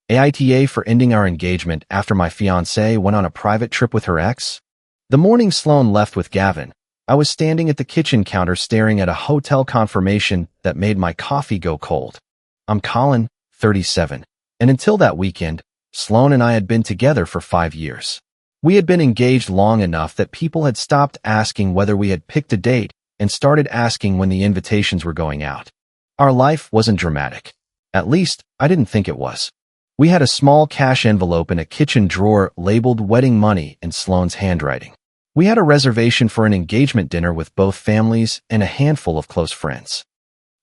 AITA for ending our engagement after my fiancée went on a private trip with her ex? The morning Sloane left with Gavin, I was standing at the kitchen counter staring at a hotel confirmation that made my coffee go cold. I'm Colin, 37, and until that weekend, Sloane and I had been together for 5 years. We had been engaged long enough that people had stopped asking whether we had picked a date and started asking when the invitations were going out. Our life wasn't dramatic. At least, I didn't think it was. We had a small cash envelope in a kitchen drawer labeled wedding money in Sloane's handwriting. We had a reservation for an engagement dinner with both families and a handful of close friends.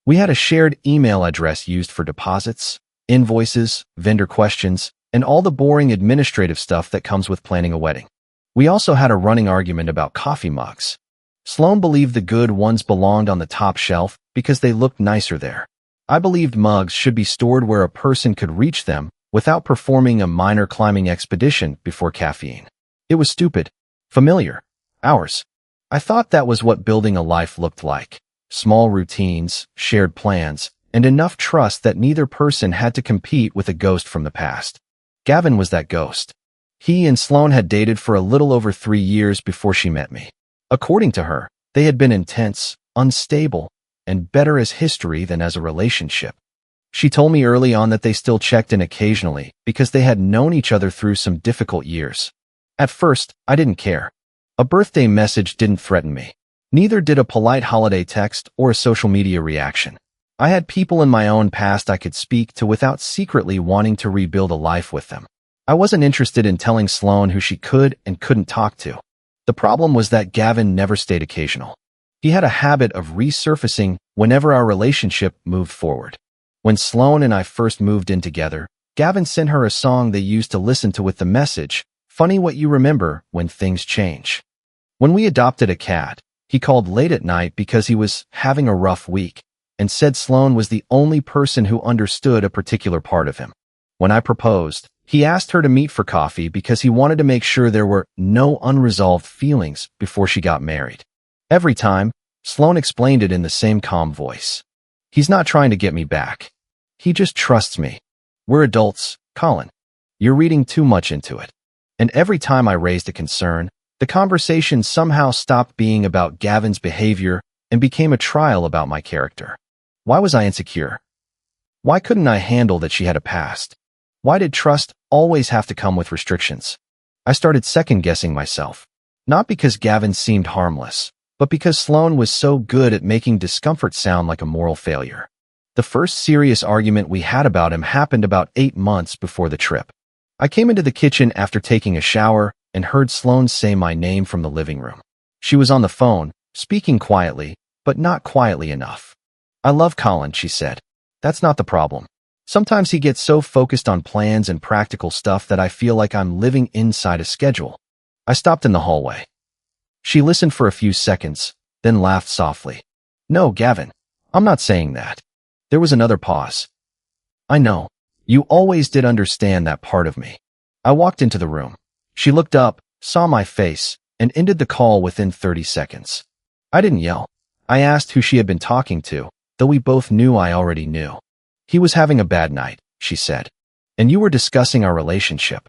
We had a shared email address used for deposits, invoices, vendor questions, and all the boring administrative stuff that comes with planning a wedding. We also had a running argument about coffee mugs. Sloane believed the good ones belonged on the top shelf because they looked nicer there. I believed mugs should be stored where a person could reach them without performing a minor climbing expedition before caffeine. It was stupid, familiar, ours. I thought that was what building a life looked like. Small routines, shared plans, and enough trust that neither person had to compete with a ghost from the past. Gavin was that ghost. He and Sloane had dated for a little over 3 years before she met me. According to her, they had been intense, unstable, and better as history than as a relationship. She told me early on that they still checked in occasionally because they had known each other through some difficult years. At first, I didn't care. A birthday message didn't threaten me. Neither did a polite holiday text or a social media reaction. I had people in my own past I could speak to without secretly wanting to rebuild a life with them. I wasn't interested in telling Sloane who she could and couldn't talk to. The problem was that Gavin never stayed occasional. He had a habit of resurfacing whenever our relationship moved forward. When Sloane and I first moved in together, Gavin sent her a song they used to listen to with the message, "Funny what you remember when things change." When we adopted a cat, he called late at night because he was having a rough week and said Sloane was the only person who understood a particular part of him. When I proposed, he asked her to meet for coffee because he wanted to make sure there were no unresolved feelings before she got married. Every time, Sloane explained it in the same calm voice. He's not trying to get me back. He just trusts me. We're adults, Colin. You're reading too much into it. And every time I raised a concern, the conversation somehow stopped being about Gavin's behavior and became a trial about my character. Why was I insecure? Why couldn't I handle that she had a past? Why did trust always have to come with restrictions? I started second-guessing myself. Not because Gavin seemed harmless, but because Sloane was so good at making discomfort sound like a moral failure. The first serious argument we had about him happened about 8 months before the trip. I came into the kitchen after taking a shower and heard Sloane say my name from the living room. She was on the phone, speaking quietly, but not quietly enough. "I love Colin," she said. "That's not the problem. Sometimes he gets so focused on plans and practical stuff that I feel like I'm living inside a schedule." I stopped in the hallway. She listened for a few seconds, then laughed softly. "No, Gavin, I'm not saying that." There was another pause. "I know. You always did understand that part of me." I walked into the room. She looked up, saw my face, and ended the call within 30 seconds. I didn't yell. I asked who she had been talking to, though we both knew I already knew. "He was having a bad night," she said. "And you were discussing our relationship."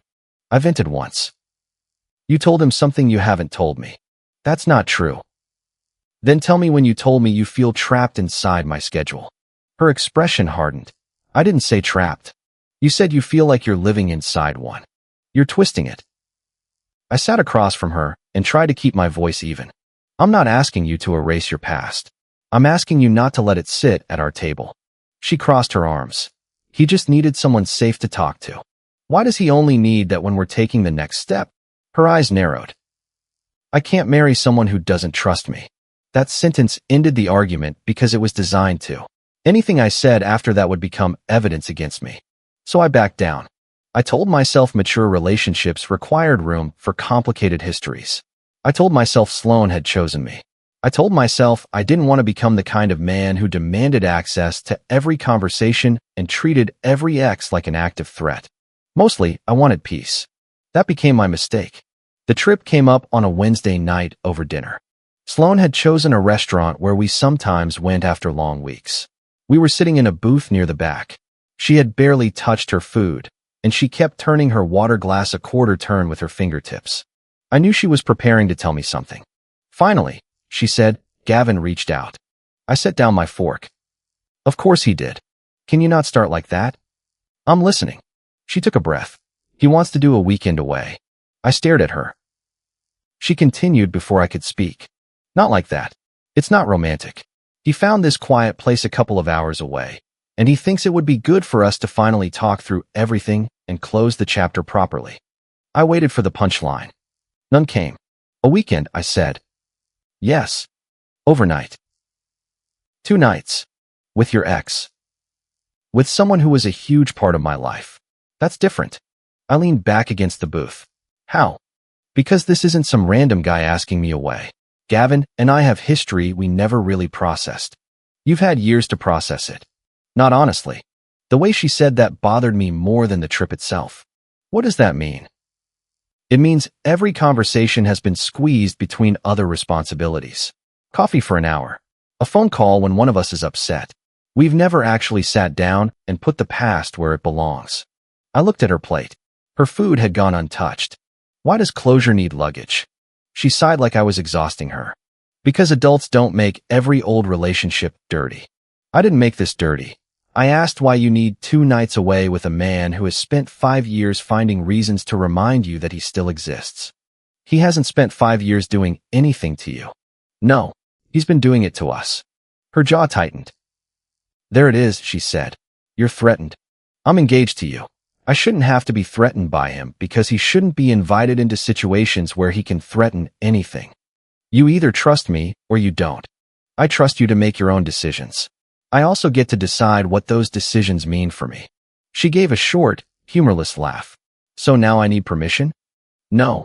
I vented once. "You told him something you haven't told me." "That's not true." "Then tell me when you told me you feel trapped inside my schedule." Her expression hardened. "I didn't say trapped. You said you feel like you're living inside one. You're twisting it." I sat across from her and tried to keep my voice even. "I'm not asking you to erase your past. I'm asking you not to let it sit at our table." She crossed her arms. "He just needed someone safe to talk to. Why does he only need that when we're taking the next step?" Her eyes narrowed. "I can't marry someone who doesn't trust me." That sentence ended the argument because it was designed to. Anything I said after that would become evidence against me. So I backed down. I told myself mature relationships required room for complicated histories. I told myself Sloane had chosen me. I told myself I didn't want to become the kind of man who demanded access to every conversation and treated every ex like an active threat. Mostly, I wanted peace. That became my mistake. The trip came up on a Wednesday night over dinner. Sloane had chosen a restaurant where we sometimes went after long weeks. We were sitting in a booth near the back. She had barely touched her food, and she kept turning her water glass a quarter turn with her fingertips. I knew she was preparing to tell me something. Finally, she said, Gavin reached out. I set down my fork. Of course he did. Can you not start like that? I'm listening. She took a breath. He wants to do a weekend away. I stared at her. She continued before I could speak. Not like that. It's not romantic. He found this quiet place a couple of hours away, and he thinks it would be good for us to finally talk through everything and close the chapter properly. I waited for the punchline. None came. A weekend, I said. Yes. Overnight. 2 nights. With your ex. With someone who was a huge part of my life. That's different. I leaned back against the booth. How? Because this isn't some random guy asking me away. Gavin and I have history we never really processed. You've had years to process it. Not honestly. The way she said that bothered me more than the trip itself. What does that mean? It means every conversation has been squeezed between other responsibilities. Coffee for an hour. A phone call when one of us is upset. We've never actually sat down and put the past where it belongs. I looked at her plate. Her food had gone untouched. Why does closure need luggage? She sighed like I was exhausting her. Because adults don't make every old relationship dirty. I didn't make this dirty. I asked why you need 2 nights away with a man who has spent 5 years finding reasons to remind you that he still exists. He hasn't spent 5 years doing anything to you. No, he's been doing it to us. Her jaw tightened. There it is, she said. You're threatened. I'm engaged to you. I shouldn't have to be threatened by him because he shouldn't be invited into situations where he can threaten anything. You either trust me or you don't. I trust you to make your own decisions. I also get to decide what those decisions mean for me. She gave a short, humorless laugh. So now I need permission? No.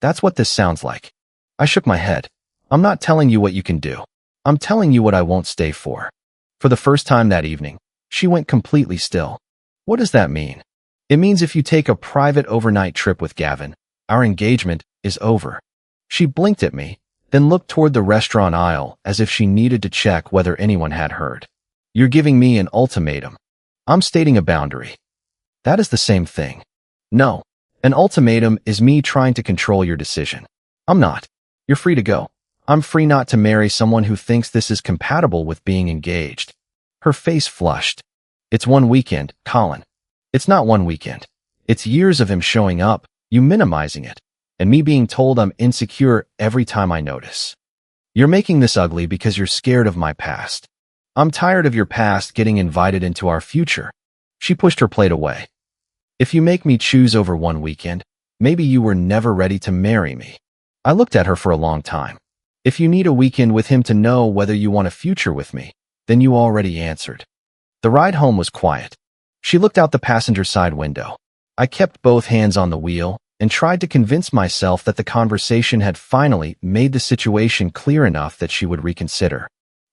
That's what this sounds like. I shook my head. I'm not telling you what you can do. I'm telling you what I won't stay for. For the first time that evening, she went completely still. What does that mean? It means if you take a private overnight trip with Gavin, our engagement is over. She blinked at me, then looked toward the restaurant aisle as if she needed to check whether anyone had heard. You're giving me an ultimatum. I'm stating a boundary. That is the same thing. No, an ultimatum is me trying to control your decision. I'm not. You're free to go. I'm free not to marry someone who thinks this is compatible with being engaged. Her face flushed. It's 1 weekend, Colin. It's not 1 weekend. It's years of him showing up, you minimizing it, and me being told I'm insecure every time I notice. You're making this ugly because you're scared of my past. I'm tired of your past getting invited into our future. She pushed her plate away. If you make me choose over 1 weekend, maybe you were never ready to marry me. I looked at her for a long time. If you need a weekend with him to know whether you want a future with me, then you already answered. The ride home was quiet. She looked out the passenger side window. I kept both hands on the wheel and tried to convince myself that the conversation had finally made the situation clear enough that she would reconsider.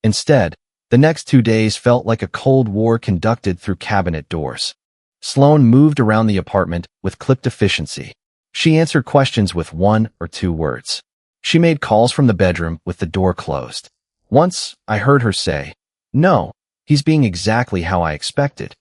Instead, the next 2 days felt like a Cold War conducted through cabinet doors. Sloane moved around the apartment with clipped efficiency. She answered questions with 1 or 2 words. She made calls from the bedroom with the door closed. Once, I heard her say, "No, he's being exactly how I expected."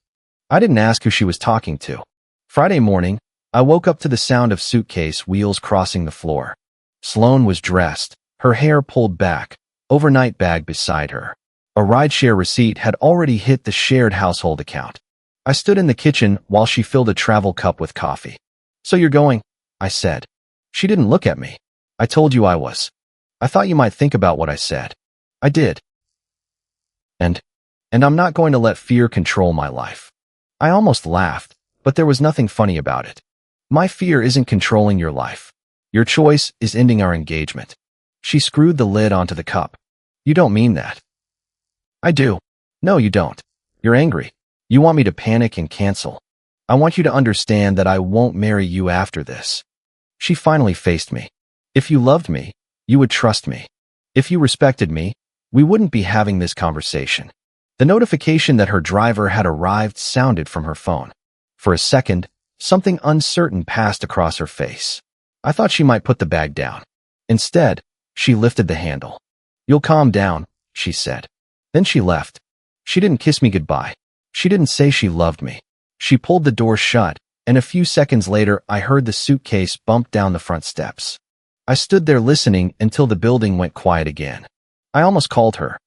I didn't ask who she was talking to. Friday morning, I woke up to the sound of suitcase wheels crossing the floor. Sloane was dressed, her hair pulled back, overnight bag beside her. A rideshare receipt had already hit the shared household account. I stood in the kitchen while she filled a travel cup with coffee. "So you're going?" I said. She didn't look at me. "I told you I was. I thought you might think about what I said." I did. And I'm not going to let fear control my life. I almost laughed, but there was nothing funny about it. My fear isn't controlling your life. Your choice is ending our engagement. She screwed the lid onto the cup. "You don't mean that." "I do." "No, you don't. You're angry. You want me to panic and cancel. I want you to understand that I won't marry you after this." She finally faced me. "If you loved me, you would trust me. If you respected me, we wouldn't be having this conversation." The notification that her driver had arrived sounded from her phone. For a second, something uncertain passed across her face. I thought she might put the bag down. Instead, she lifted the handle. "You'll calm down," she said. Then she left. She didn't kiss me goodbye. She didn't say she loved me. She pulled the door shut, and a few seconds later I heard the suitcase bump down the front steps. I stood there listening until the building went quiet again. I almost called her.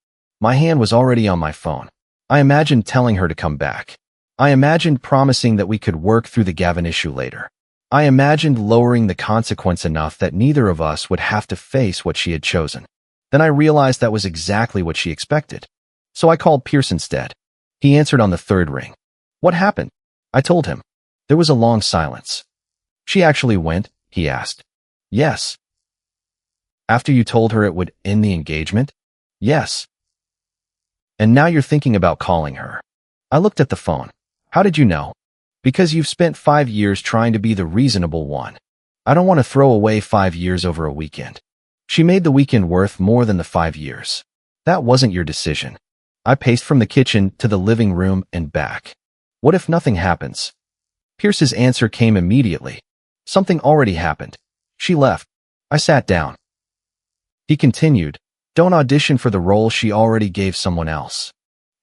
My hand was already on my phone. I imagined telling her to come back. I imagined promising that we could work through the Gavin issue later. I imagined lowering the consequence enough that neither of us would have to face what she had chosen. Then I realized that was exactly what she expected. So I called Pierce instead. He answered on the third ring. What happened? I told him. There was a long silence. She actually went? He asked. Yes. After you told her it would end the engagement? Yes. And now you're thinking about calling her. I looked at the phone. How did you know? Because you've spent 5 years trying to be the reasonable one. I don't want to throw away 5 years over a weekend. She made the weekend worth more than the 5 years. That wasn't your decision. I paced from the kitchen to the living room and back. What if nothing happens? Pierce's answer came immediately. Something already happened. She left. I sat down. He continued, don't audition for the role she already gave someone else.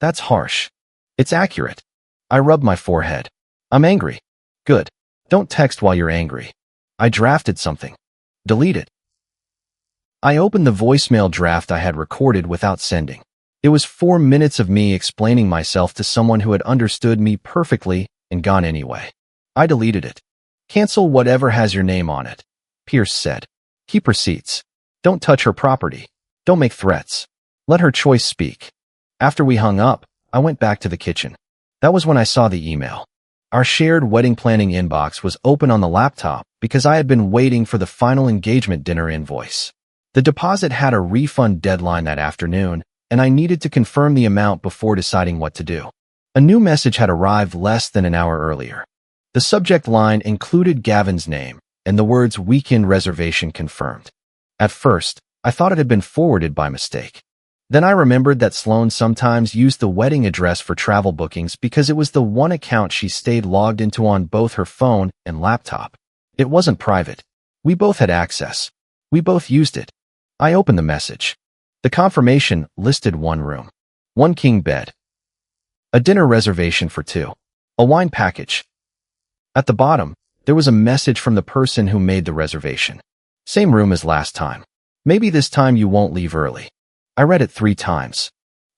That's harsh. It's accurate. I rubbed my forehead. I'm angry. Good. Don't text while you're angry. I drafted something. Delete it. I opened the voicemail draft I had recorded without sending. It was 4 minutes of me explaining myself to someone who had understood me perfectly and gone anyway. I deleted it. Cancel whatever has your name on it, Pierce said. Keep receipts. Don't touch her property. Don't make threats. Let her choice speak. After we hung up, I went back to the kitchen. That was when I saw the email. Our shared wedding planning inbox was open on the laptop because I had been waiting for the final engagement dinner invoice. The deposit had a refund deadline that afternoon, and I needed to confirm the amount before deciding what to do. A new message had arrived less than an hour earlier. The subject line included Gavin's name and the words weekend reservation confirmed. At first, I thought it had been forwarded by mistake. Then I remembered that Sloane sometimes used the wedding address for travel bookings because it was the one account she stayed logged into on both her phone and laptop. It wasn't private. We both had access. We both used it. I opened the message. The confirmation listed 1 room, 1 king bed, a dinner reservation for 2, a wine package. At the bottom, there was a message from the person who made the reservation. Same room as last time. Maybe this time you won't leave early. I read it 3 times.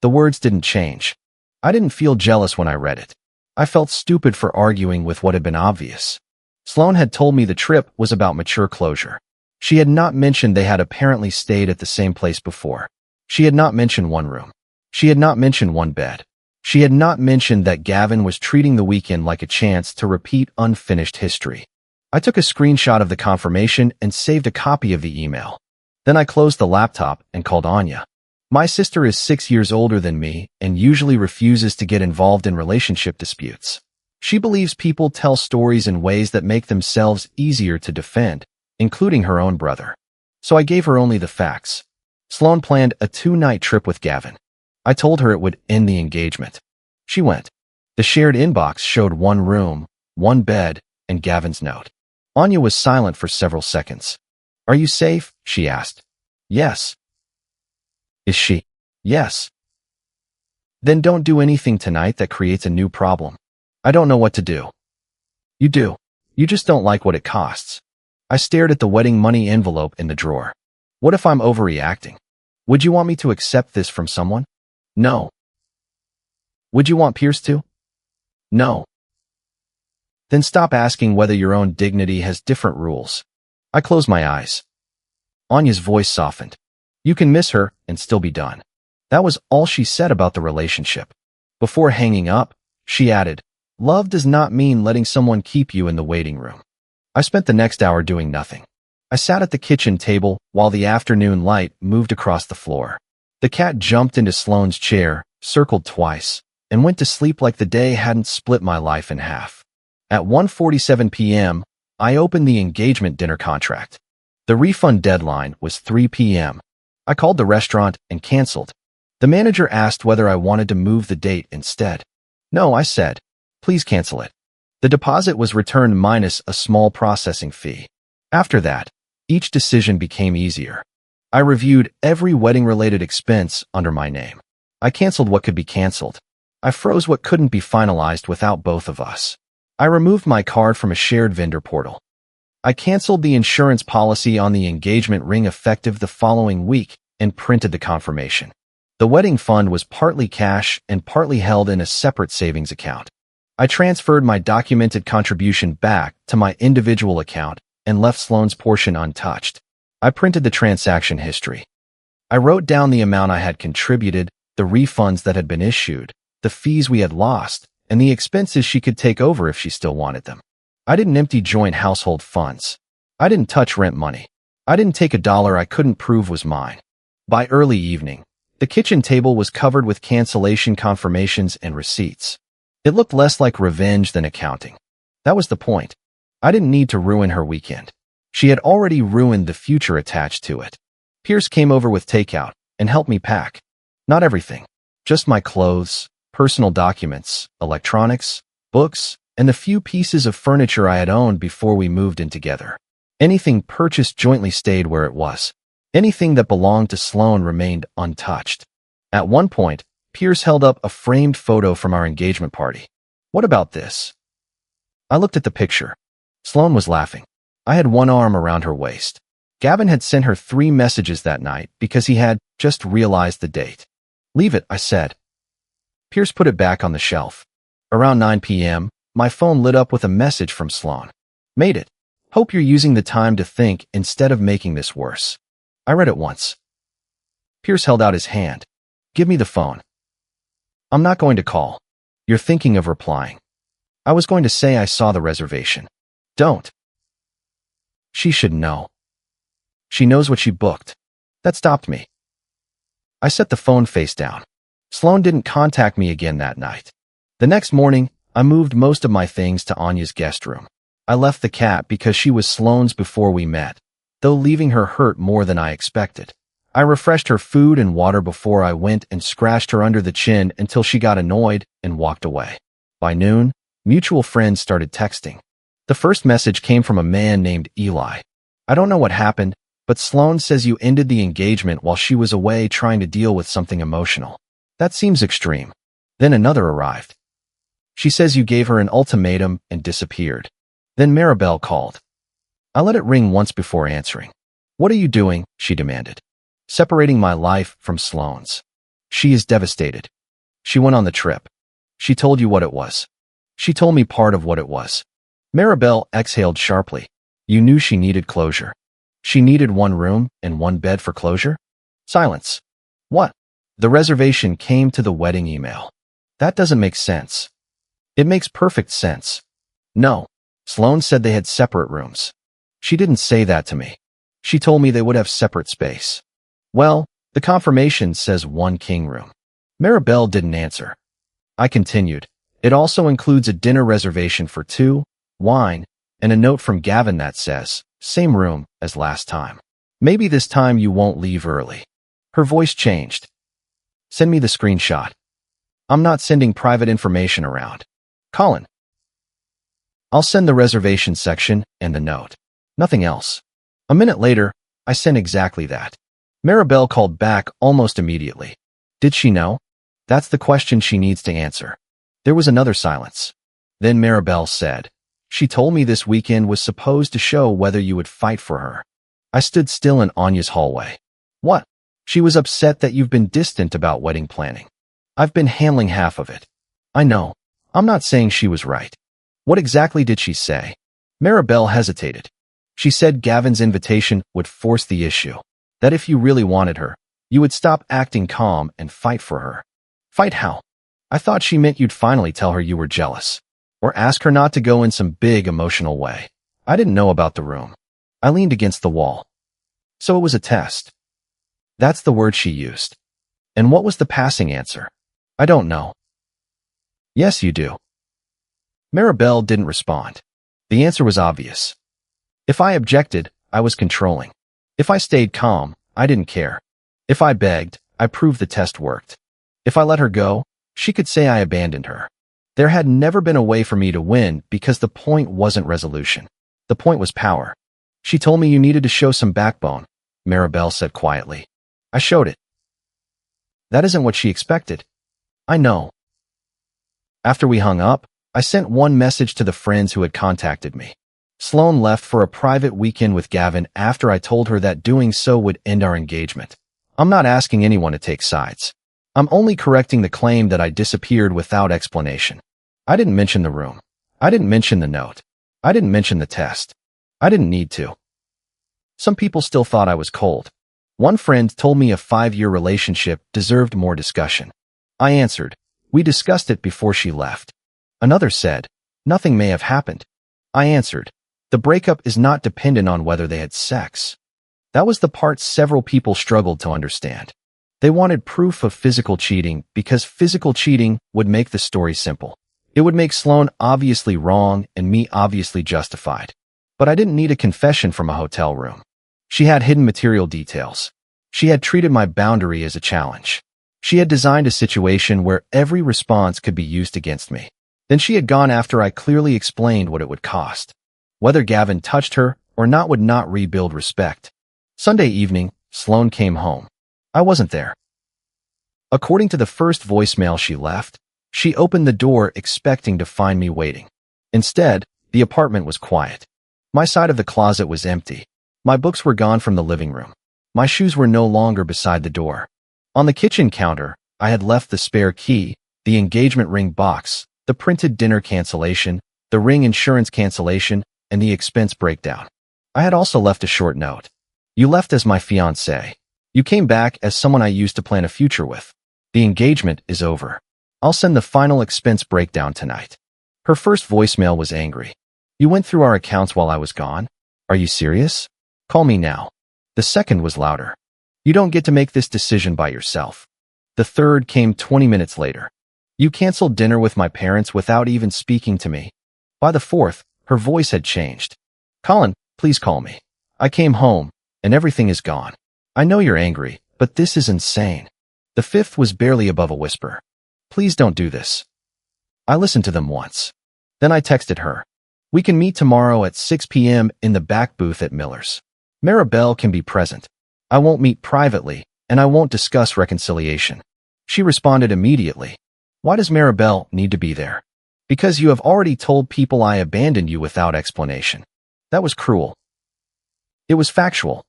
The words didn't change. I didn't feel jealous when I read it. I felt stupid for arguing with what had been obvious. Sloane had told me the trip was about mature closure. She had not mentioned they had apparently stayed at the same place before. She had not mentioned 1 room. She had not mentioned 1 bed. She had not mentioned that Gavin was treating the weekend like a chance to repeat unfinished history. I took a screenshot of the confirmation and saved a copy of the email. Then I closed the laptop and called Anya. My sister is 6 years older than me and usually refuses to get involved in relationship disputes. She believes people tell stories in ways that make themselves easier to defend, including her own brother. So I gave her only the facts. Sloane planned a 2-night trip with Gavin. I told her it would end the engagement. She went. The shared inbox showed 1 room, 1 bed, and Gavin's note. Anya was silent for several seconds. Are you safe? She asked. Yes. Is she? Yes. Then don't do anything tonight that creates a new problem. I don't know what to do. You do. You just don't like what it costs. I stared at the wedding money envelope in the drawer. What if I'm overreacting? Would you want me to accept this from someone? No. Would you want Pierce to? No. Then stop asking whether your own dignity has different rules. I closed my eyes. Anya's voice softened. You can miss her and still be done. That was all she said about the relationship. Before hanging up, she added, love does not mean letting someone keep you in the waiting room. I spent the next hour doing nothing. I sat at the kitchen table while the afternoon light moved across the floor. The cat jumped into Sloane's chair, circled twice, and went to sleep like the day hadn't split my life in half. At 1:47 p.m., I opened the engagement dinner contract. The refund deadline was 3 p.m. I called the restaurant and canceled. The manager asked whether I wanted to move the date instead. No, I said. Please cancel it. The deposit was returned minus a small processing fee. After that, each decision became easier. I reviewed every wedding-related expense under my name. I canceled what could be canceled. I froze what couldn't be finalized without both of us. I removed my card from a shared vendor portal. I canceled the insurance policy on the engagement ring effective the following week and printed the confirmation. The wedding fund was partly cash and partly held in a separate savings account. I transferred my documented contribution back to my individual account and left Sloane's portion untouched. I printed the transaction history. I wrote down the amount I had contributed, the refunds that had been issued, the fees we had lost, and the expenses she could take over if she still wanted them. I didn't empty joint household funds. I didn't touch rent money. I didn't take a dollar I couldn't prove was mine. By early evening, the kitchen table was covered with cancellation confirmations and receipts. It looked less like revenge than accounting. That was the point. I didn't need to ruin her weekend. She had already ruined the future attached to it. Pierce came over with takeout and helped me pack. Not everything, just my clothes, personal documents, electronics, books, and the few pieces of furniture I had owned before we moved in together. Anything purchased jointly stayed where it was. Anything that belonged to Sloane remained untouched. At one point, Pierce held up a framed photo from our engagement party. What about this? I looked at the picture. Sloane was laughing. I had one arm around her waist. Gavin had sent her 3 messages that night because he had just realized the date. Leave it, I said. Pierce put it back on the shelf. Around 9 p.m., my phone lit up with a message from Sloane. Made it. Hope you're using the time to think instead of making this worse. I read it once. Pierce held out his hand. Give me the phone. I'm not going to call. You're thinking of replying. I was going to say I saw the reservation. Don't. She should know. She knows what she booked. That stopped me. I set the phone face down. Sloane didn't contact me again that night. The next morning, I moved most of my things to Anya's guest room. I left the cat because she was Sloane's before we met, though leaving her hurt more than I expected. I refreshed her food and water before I went and scratched her under the chin until she got annoyed and walked away. By noon, mutual friends started texting. The first message came from a man named Eli. I don't know what happened, but Sloane says you ended the engagement while she was away trying to deal with something emotional. That seems extreme. Then another arrived. She says you gave her an ultimatum and disappeared. Then Maribel called. I let it ring once before answering. What are you doing? She demanded. Separating my life from Sloane's. She is devastated. She went on the trip. She told you what it was. She told me part of what it was. Maribel exhaled sharply. You knew she needed closure. She needed 1 room and 1 bed for closure? Silence. What? The reservation came to the wedding email. That doesn't make sense. It makes perfect sense. No. Sloane said they had separate rooms. She didn't say that to me. She told me they would have separate space. Well, the confirmation says 1 king room. Maribel didn't answer. I continued. It also includes a dinner reservation for 2, wine, and a note from Gavin that says, same room as last time. Maybe this time you won't leave early. Her voice changed. Send me the screenshot. I'm not sending private information around. Colin. I'll send the reservation section and the note. Nothing else. A minute later, I sent exactly that. Maribel called back almost immediately. Did she know? That's the question she needs to answer. There was another silence. Then Maribel said, she told me this weekend was supposed to show whether you would fight for her. I stood still in Anya's hallway. What? She was upset that you've been distant about wedding planning. I've been handling half of it. I know. I'm not saying she was right. What exactly did she say? Maribel hesitated. She said Gavin's invitation would force the issue. That if you really wanted her, you would stop acting calm and fight for her. Fight how? I thought she meant you'd finally tell her you were jealous. Or ask her not to go in some big emotional way. I didn't know about the room. I leaned against the wall. So it was a test. That's the word she used. And what was the passing answer? I don't know. Yes, you do. Maribel didn't respond. The answer was obvious. If I objected, I was controlling. If I stayed calm, I didn't care. If I begged, I proved the test worked. If I let her go, she could say I abandoned her. There had never been a way for me to win because the point wasn't resolution. The point was power. She told me you needed to show some backbone, Maribel said quietly. I showed it. That isn't what she expected. I know. After we hung up, I sent one message to the friends who had contacted me. Sloane left for a private weekend with Gavin after I told her that doing so would end our engagement. I'm not asking anyone to take sides. I'm only correcting the claim that I disappeared without explanation. I didn't mention the room. I didn't mention the note. I didn't mention the test. I didn't need to. Some people still thought I was cold. One friend told me a 5-year relationship deserved more discussion. I answered, "We discussed it before she left." Another said, "Nothing may have happened." I answered, "The breakup is not dependent on whether they had sex." That was the part several people struggled to understand. They wanted proof of physical cheating because physical cheating would make the story simple. It would make Sloane obviously wrong and me obviously justified. But I didn't need a confession from a hotel room. She had hidden material details. She had treated my boundary as a challenge. She had designed a situation where every response could be used against me. Then she had gone after I clearly explained what it would cost. Whether Gavin touched her or not would not rebuild respect. Sunday evening, Sloane came home. I wasn't there. According to the first voicemail she left, she opened the door expecting to find me waiting. Instead, the apartment was quiet. My side of the closet was empty. My books were gone from the living room. My shoes were no longer beside the door. On the kitchen counter, I had left the spare key, the engagement ring box, the printed dinner cancellation, the ring insurance cancellation, and the expense breakdown. I had also left a short note. "You left as my fiancé. You came back as someone I used to plan a future with. The engagement is over. I'll send the final expense breakdown tonight." Her first voicemail was angry. "You went through our accounts while I was gone? Are you serious? Call me now." The second was louder. "You don't get to make this decision by yourself." The third came 20 minutes later. "You canceled dinner with my parents without even speaking to me." By the fourth, her voice had changed. "Colin, please call me. I came home, and everything is gone. I know you're angry, but this is insane." The fifth was barely above a whisper. "Please don't do this." I listened to them once. Then I texted her. "We can meet tomorrow at 6 p.m. in the back booth at Miller's. Maribel can be present. I won't meet privately, and I won't discuss reconciliation." She responded immediately. "Why does Maribel need to be there?" "Because you have already told people I abandoned you without explanation." That was cruel. It was factual.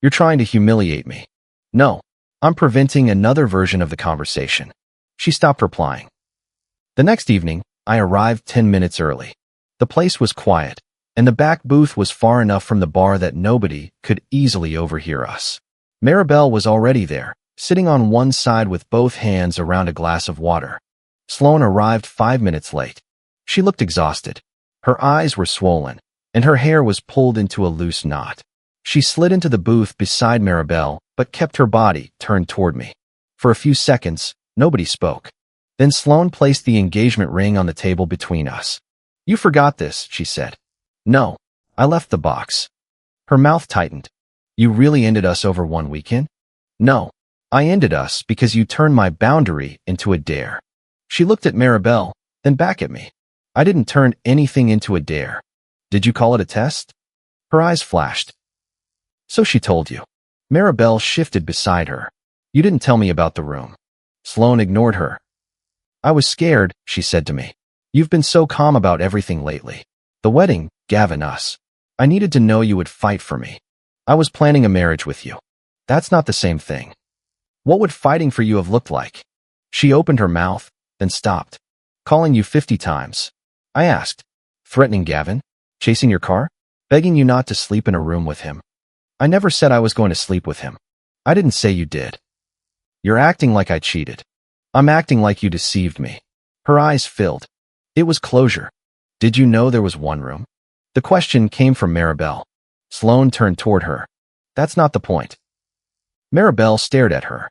"You're trying to humiliate me." "No, I'm preventing another version of the conversation." She stopped replying. The next evening, I arrived 10 minutes early. The place was quiet, and the back booth was far enough from the bar that nobody could easily overhear us. Maribel was already there, sitting on one side with both hands around a glass of water. Sloane arrived 5 minutes late. She looked exhausted. Her eyes were swollen, and her hair was pulled into a loose knot. She slid into the booth beside Maribel, but kept her body turned toward me. For a few seconds, nobody spoke. Then Sloane placed the engagement ring on the table between us. "You forgot this," she said. "No, I left the box." Her mouth tightened. "You really ended us over one weekend?" "No, I ended us because you turned my boundary into a dare." She looked at Maribel, then back at me. "I didn't turn anything into a dare. Did you call it a test?" Her eyes flashed. "So she told you." Maribel shifted beside her. "You didn't tell me about the room." Sloane ignored her. "I was scared," she said to me. "You've been so calm about everything lately. The wedding, Gavin, us. I needed to know you would fight for me. I was planning a marriage with you. That's not the same thing." "What would fighting for you have looked like?" She opened her mouth, then stopped. "Calling you 50 times. I asked. Threatening Gavin? Chasing your car? Begging you not to sleep in a room with him. I never said I was going to sleep with him. I didn't say you did. You're acting like I cheated. I'm acting like you deceived me." Her eyes filled. It was closure. "Did you know there was one room?" The question came from Maribel. Sloane turned toward her. "That's not the point." Maribel stared at her.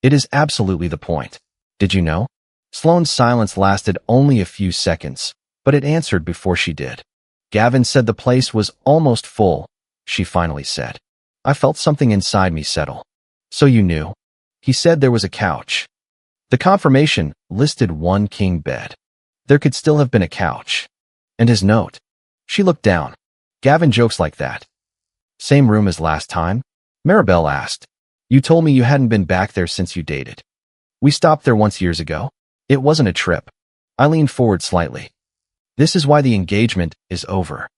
"It is absolutely the point. Did you know?" Sloane's silence lasted only a few seconds, but it answered before she did. "Gavin said the place was almost full," she finally said. I felt something inside me settle. "So you knew?" "He said there was a couch." The confirmation listed one king bed. There could still have been a couch. And his note. She looked down. "Gavin jokes like that." "Same room as last time?" Maribel asked. "You told me you hadn't been back there since you dated." "We stopped there once years ago. It wasn't a trip." I leaned forward slightly. This is why the engagement is over.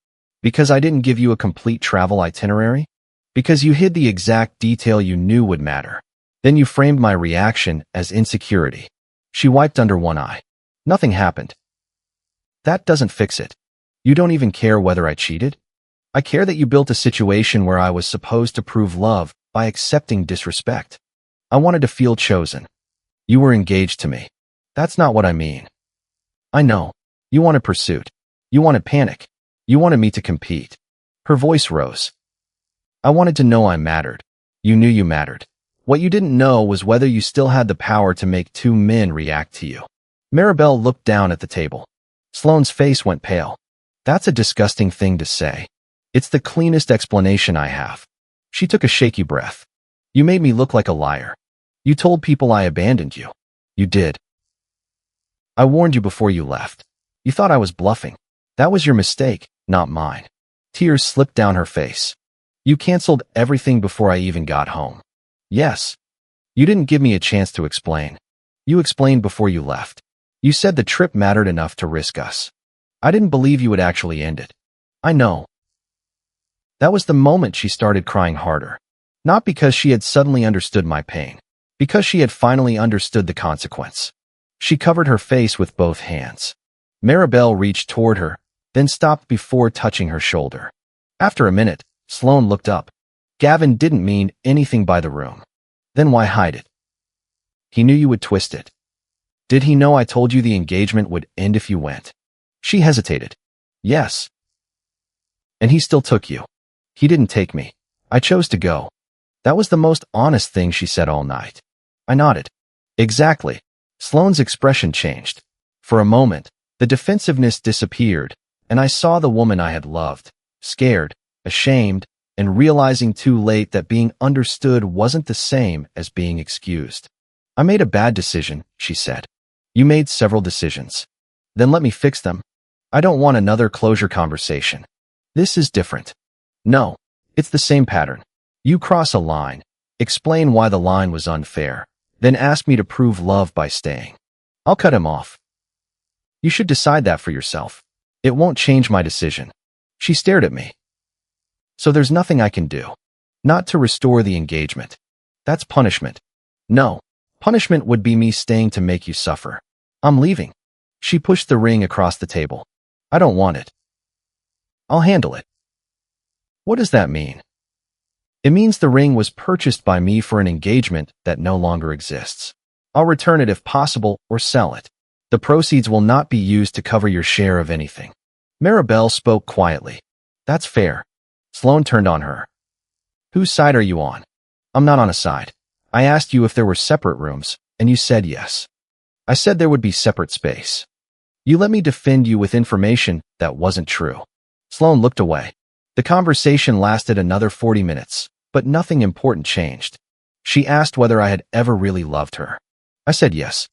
Because I didn't give you a complete travel itinerary? Because you hid the exact detail you knew would matter. Then you framed my reaction as insecurity. She wiped under one eye. Nothing happened. That doesn't fix it. You don't even care whether I cheated? I care that you built a situation where I was supposed to prove love by accepting disrespect. I wanted to feel chosen. You were engaged to me. That's not what I mean. I know. You wanted pursuit. You wanted panic. You wanted me to compete. Her voice rose. I wanted to know I mattered. You knew you mattered. What you didn't know was whether you still had the power to make two men react to you. Maribel looked down at the table. Sloane's face went pale. That's a disgusting thing to say. It's the cleanest explanation I have. She took a shaky breath. You made me look like a liar. You told people I abandoned you. You did. I warned you before you left. You thought I was bluffing. That was your mistake, not mine. Tears slipped down her face. You canceled everything before I even got home. Yes. You didn't give me a chance to explain. You explained before you left. You said the trip mattered enough to risk us. I didn't believe you would actually end it. I know. That was the moment she started crying harder. Not because she had suddenly understood my pain. Because she had finally understood the consequence. She covered her face with both hands. Maribel reached toward her, then stopped before touching her shoulder. After a minute, Sloane looked up. Gavin didn't mean anything by the room. Then why hide it? He knew you would twist it. Did he know I told you the engagement would end if you went? She hesitated. Yes. And he still took you. He didn't take me. I chose to go. That was the most honest thing she said all night. I nodded. Exactly. Sloane's expression changed. For a moment, the defensiveness disappeared, and I saw the woman I had loved, scared, ashamed, and realizing too late that being understood wasn't the same as being excused. I made a bad decision, she said. You made several decisions. Then let me fix them. I don't want another closure conversation. This is different. No, it's the same pattern. You cross a line, explain why the line was unfair, then ask me to prove love by staying. I'll cut him off. You should decide that for yourself. It won't change my decision. She stared at me. So there's nothing I can do. Not to restore the engagement. That's punishment. No, punishment would be me staying to make you suffer. I'm leaving. She pushed the ring across the table. I don't want it. I'll handle it. What does that mean? It means the ring was purchased by me for an engagement that no longer exists. I'll return it if possible or sell it. The proceeds will not be used to cover your share of anything. Maribel spoke quietly. That's fair. Sloane turned on her. Whose side are you on? I'm not on a side. I asked you if there were separate rooms, and you said yes. I said there would be separate space. You let me defend you with information that wasn't true. Sloane looked away. The conversation lasted another 40 minutes, but nothing important changed. She asked whether I had ever really loved her. I said yes.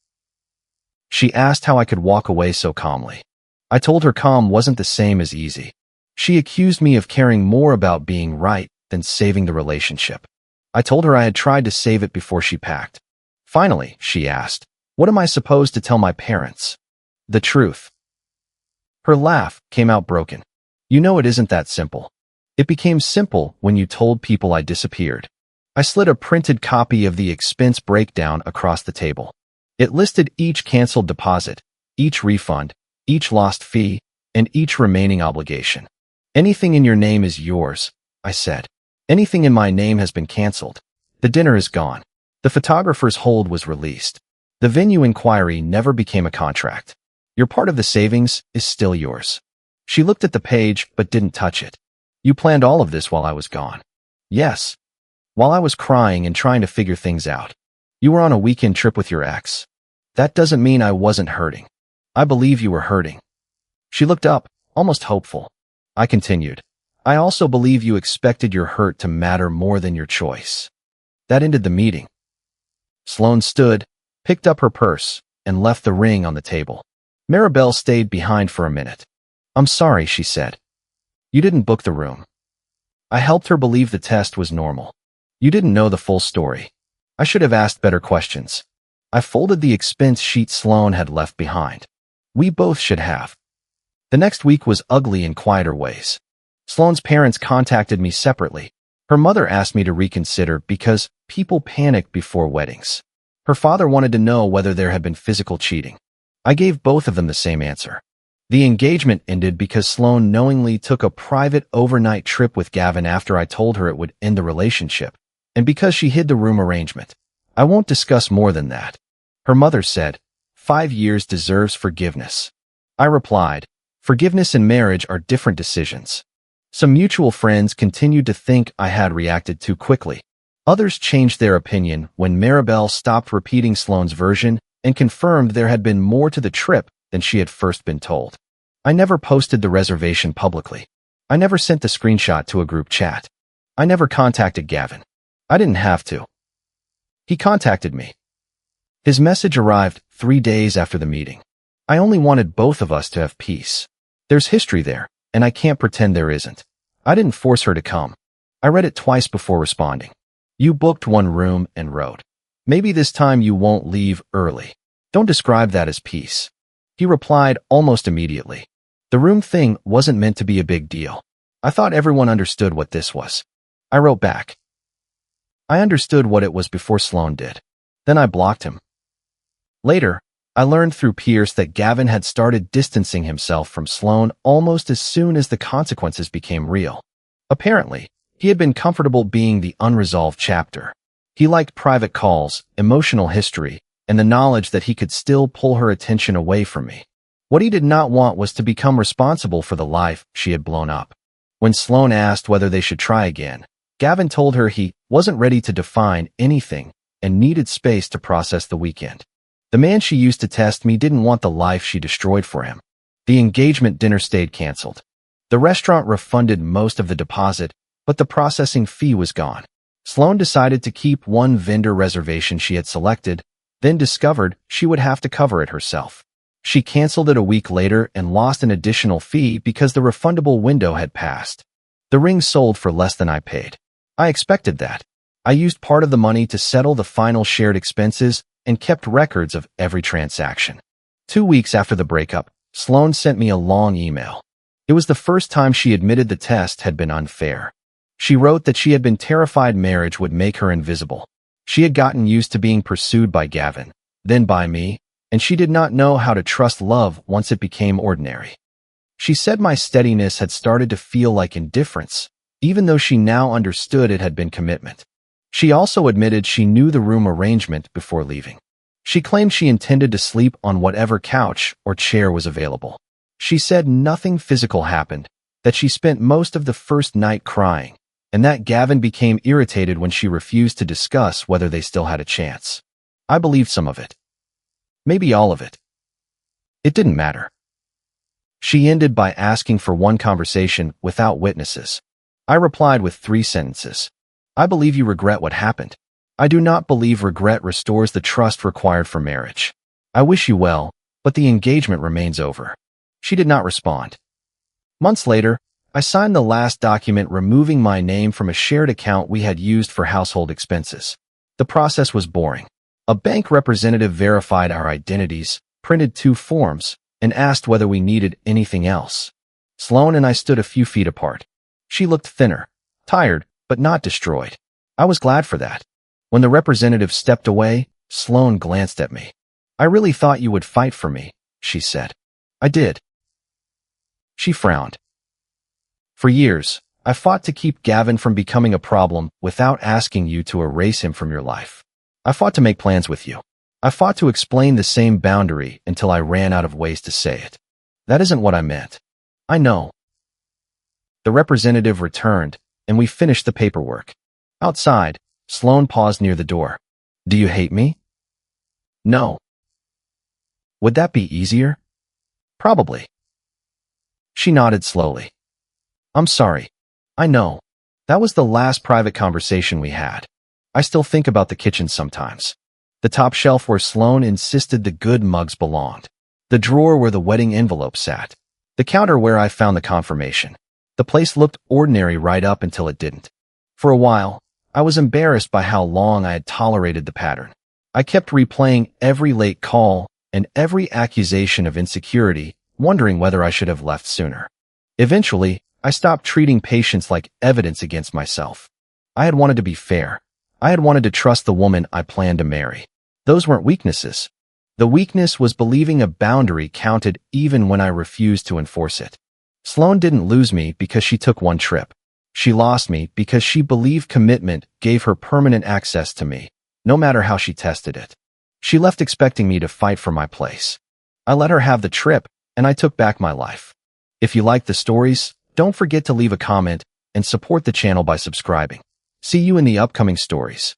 She asked how I could walk away so calmly. I told her calm wasn't the same as easy. She accused me of caring more about being right than saving the relationship. I told her I had tried to save it before she packed. Finally, she asked, what am I supposed to tell my parents? The truth. Her laugh came out broken. You know it isn't that simple. It became simple when you told people I disappeared. I slid a printed copy of the expense breakdown across the table. It listed each canceled deposit, each refund, each lost fee, and each remaining obligation. Anything in your name is yours, I said. Anything in my name has been canceled. The dinner is gone. The photographer's hold was released. The venue inquiry never became a contract. Your part of the savings is still yours. She looked at the page but didn't touch it. You planned all of this while I was gone. Yes. While I was crying and trying to figure things out. You were on a weekend trip with your ex. That doesn't mean I wasn't hurting. I believe you were hurting. She looked up, almost hopeful. I continued. I also believe you expected your hurt to matter more than your choice. That ended the meeting. Sloane stood, picked up her purse, and left the ring on the table. Maribel stayed behind for a minute. I'm sorry, she said. You didn't book the room. I helped her believe the test was normal. You didn't know the full story. I should have asked better questions. I folded the expense sheet Sloane had left behind. We both should have. The next week was ugly in quieter ways. Sloane's parents contacted me separately. Her mother asked me to reconsider because people panic before weddings. Her father wanted to know whether there had been physical cheating. I gave both of them the same answer. The engagement ended because Sloane knowingly took a private overnight trip with Gavin after I told her it would end the relationship, and because she hid the room arrangement. I won't discuss more than that. Her mother said, 5 years deserves forgiveness. I replied, forgiveness and marriage are different decisions. Some mutual friends continued to think I had reacted too quickly. Others changed their opinion when Maribel stopped repeating Sloane's version and confirmed there had been more to the trip than she had first been told. I never posted the reservation publicly. I never sent the screenshot to a group chat. I never contacted Gavin. I didn't have to. He contacted me. His message arrived 3 days after the meeting. I only wanted both of us to have peace. There's history there, and I can't pretend there isn't. I didn't force her to come. I read it twice before responding. You booked one room and wrote, maybe this time you won't leave early. Don't describe that as peace. He replied almost immediately. The room thing wasn't meant to be a big deal. I thought everyone understood what this was. I wrote back. I understood what it was before Sloane did. Then I blocked him. Later, I learned through Pierce that Gavin had started distancing himself from Sloane almost as soon as the consequences became real. Apparently, he had been comfortable being the unresolved chapter. He liked private calls, emotional history, and the knowledge that he could still pull her attention away from me. What he did not want was to become responsible for the life she had blown up. When Sloane asked whether they should try again, Gavin told her he wasn't ready to define anything and needed space to process the weekend. The man she used to test me didn't want the life she destroyed for him. The engagement dinner stayed canceled. The restaurant refunded most of the deposit, but the processing fee was gone. Sloane decided to keep one vendor reservation she had selected, then discovered she would have to cover it herself. She canceled it a week later and lost an additional fee because the refundable window had passed. The ring sold for less than I paid. I expected that. I used part of the money to settle the final shared expenses and kept records of every transaction. 2 weeks after the breakup, Sloane sent me a long email. It was the first time she admitted the test had been unfair. She wrote that she had been terrified marriage would make her invisible. She had gotten used to being pursued by Gavin, then by me, and she did not know how to trust love once it became ordinary. She said my steadiness had started to feel like indifference, even though she now understood it had been commitment. She also admitted she knew the room arrangement before leaving. She claimed she intended to sleep on whatever couch or chair was available. She said nothing physical happened, that she spent most of the first night crying, and that Gavin became irritated when she refused to discuss whether they still had a chance. I believed some of it. Maybe all of it. It didn't matter. She ended by asking for one conversation without witnesses. I replied with 3 sentences. I believe you regret what happened. I do not believe regret restores the trust required for marriage. I wish you well, but the engagement remains over. She did not respond. Months later, I signed the last document removing my name from a shared account we had used for household expenses. The process was boring. A bank representative verified our identities, printed 2 forms, and asked whether we needed anything else. Sloane and I stood a few feet apart. She looked thinner, tired, but not destroyed. I was glad for that. When the representative stepped away, Sloane glanced at me. I really thought you would fight for me, she said. I did. She frowned. For years, I fought to keep Gavin from becoming a problem without asking you to erase him from your life. I fought to make plans with you. I fought to explain the same boundary until I ran out of ways to say it. That isn't what I meant. I know. The representative returned, and we finished the paperwork. Outside, Sloane paused near the door. Do you hate me? No. Would that be easier? Probably. She nodded slowly. I'm sorry. I know. That was the last private conversation we had. I still think about the kitchen sometimes. The top shelf where Sloane insisted the good mugs belonged. The drawer where the wedding envelope sat. The counter where I found the confirmation. The place looked ordinary right up until it didn't. For a while, I was embarrassed by how long I had tolerated the pattern. I kept replaying every late call and every accusation of insecurity, wondering whether I should have left sooner. Eventually, I stopped treating patience like evidence against myself. I had wanted to be fair. I had wanted to trust the woman I planned to marry. Those weren't weaknesses. The weakness was believing a boundary counted even when I refused to enforce it. Sloane didn't lose me because she took one trip. She lost me because she believed commitment gave her permanent access to me, no matter how she tested it. She left expecting me to fight for my place. I let her have the trip, and I took back my life. If you like the stories, don't forget to leave a comment and support the channel by subscribing. See you in the upcoming stories.